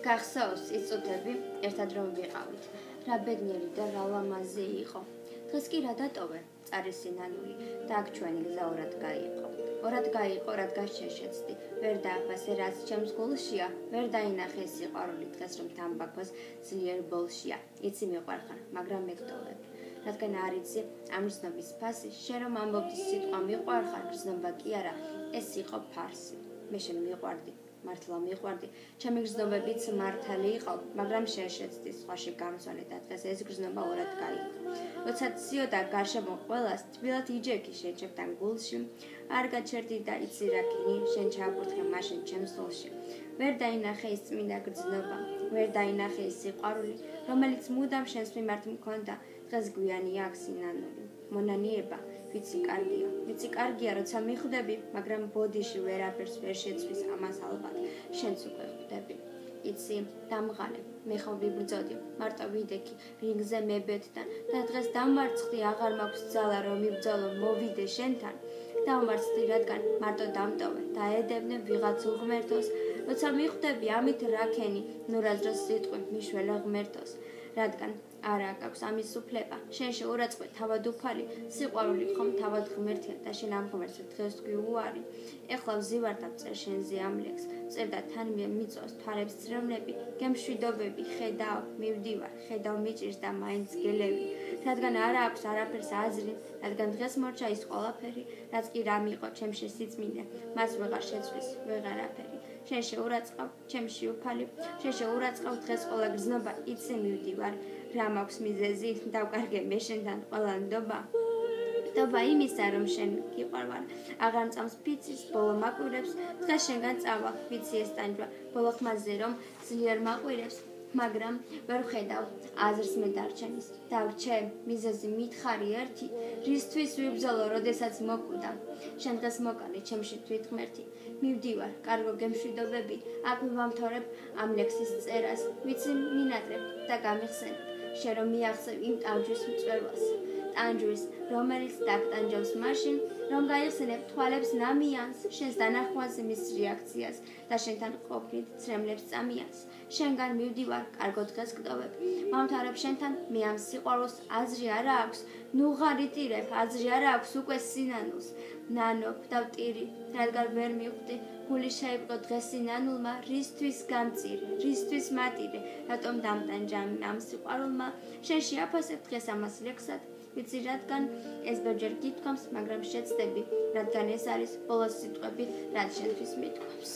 გახსოვს ის წუთები, ერთად რომ ვიყავით. რა ბედნიერი და რა ლამაზი იყო. დღეს კი რა დატოვე? წარის სინანული და აქ ჩვენი გზა ორად გაიყო. ორად გაიყო, რადგან შეშეცდი. ვერ დააფასე, რაც ჩემს გულშია, ვერ დაინახე სიყვარული დღეს, რომ თამბაქოს ძლიერ ბოლშია. იცი მიყვარხარ, მაგრამ მეგდოლები. რადგან არ იცი ამ გრძნობის ფასი, შენ რომ ამბობდი სიტყვა მიყვარხარ, გრძნობა კი არა, ეს იყო ფარსი. მე შენ მიყვარდი. მართლა მიყვარდი, ჩემი გრძნობებიც მართალი იყო, მაგრამ შეშეცდი სხვაში გამწვანე და დღეს ეს გრძნობა ორად გაიყო. როცა ციოდა გარშემო ყველას, თბილად იჯექი შეჭებთან გულში, არ გაჩერდი და იცი რა გინი, შენ ჩააკურთხე მაშინ ჩემს სულში. ვერ დაინახე ის წმინდა გრძნობა, ვერ დაინახე ის სიყვარული, რომელიც მუდამ შენს მიმართ მქონდა, დღეს გვიანი აქვს სინანული. მონანიება, ვიცი კარგია, როცა მიხვდები, მაგრამ ბოდიში ვერაფერს ვერ შეცვის ამას ალბათ, შენც უკვე ხვდები. იცი, დამღალე, მე ხო ვიბრძოდი, მარტო ვიდექი, რინგზე მებეთთან და დღეს დამარცხდი, აღარ მაქვს ძალა რომ მიბრძოლო, მოვიდე შენთან. დავმარცხდი, რადგან მარტო დამტოვე და ედებნე ვიღაც უღმერთოს, როცა მიხვდები, ამით რაქენი, ნურაზროს სიტყვი მიშველა ღმერთოს. რადგან არა აქვს ამის უფლება, შენში ურაცხყვი თავად უფალი, სიყვარული ხომ თავად ღმერთია და შენ ამ ღმერთს დღეს თქვი უარი. ეხლა ვზივარ და წერ შენზე ამ ლექს, წერ და თან მიწვავს თვალებს წრევნები, გემშვიდობები, ხედავ, მივდივარ, ხედავ მიჭირს და მაინც გელევი. რადგან არა აქვს არაფერს აზრი, რადგან დღეს მორჩა ის ყველაფერი, რაც კი რამ იყო ჩემში სიწმინდე, მას ვეღარ შეცვის, ვეღარაფერი. შენ შეურაცხავ, ჩემში უფალი, შენ შეურაცხავ დღეს ყველა გრძნობა, იცი მივდივარ, რა მაქვს მიზეზი, დავკარგე მე შენთან ყველა ნდობა. ნდობა იმისა, რომ შენ გიყვარვარ, აღარ მწამს ფიცის, ბოლო მაკვირებს, დღეს შენგან წავა, ვიცი ეს ტანჯვა, ბოლო ხმაზე რომ ძლიერ მაკვირებს, მაგრამ ვერ ვხედავ აზრს მე დარჩენის. დავრჩე, მიზეზი მითხარი ერთი, რისთვის ვიბრძოლო, როდესაც მოკვდა. შენ დღეს მოკალე ჩემში თვითღმერთი. მივდივარ, კარგო გემშვიდობები, აქ ვამთავრებ ამ ლექსის წერას, ვიცი მინატრებ და გამიხსენებ, შენ რომ მიახსევ იმ ტანჯვის მწვერვალს, ტანჯვის, რომელიც დაგტანჯავს მაშინ, რომ გაიხსენებ თვალებს ნამიანს, შენს დანახვაზე მის რეაქციას და შენთან ყოფნით ცრემლებს წამიანს. შენგან მივდივარ, კარგო დღეს გტოვებ, ვამთავრებ შენთან, მე ამ სიყვარულს აზრი არა აქვს, ნუ ღარიტირებ, აზრი არა აქვს უკვე სინანულს. ნანობ და ვტირი, რადგან ვერ მივხვდი, გული შეიპყრო დღეს სინანულმა, რისთვის გამწირე, რისთვის მატირე, რატომ დამტანჯა ამ სიყვარულმა, შენ შეაფასებ დღეს ამას ლექსად, ვიცი რადგან ეს ბევრჯერ გითქვამს, მაგრამ შეცდები, რადგან ეს არის ბოლოს სიტყვები, რაც შენთვის მithქვამს.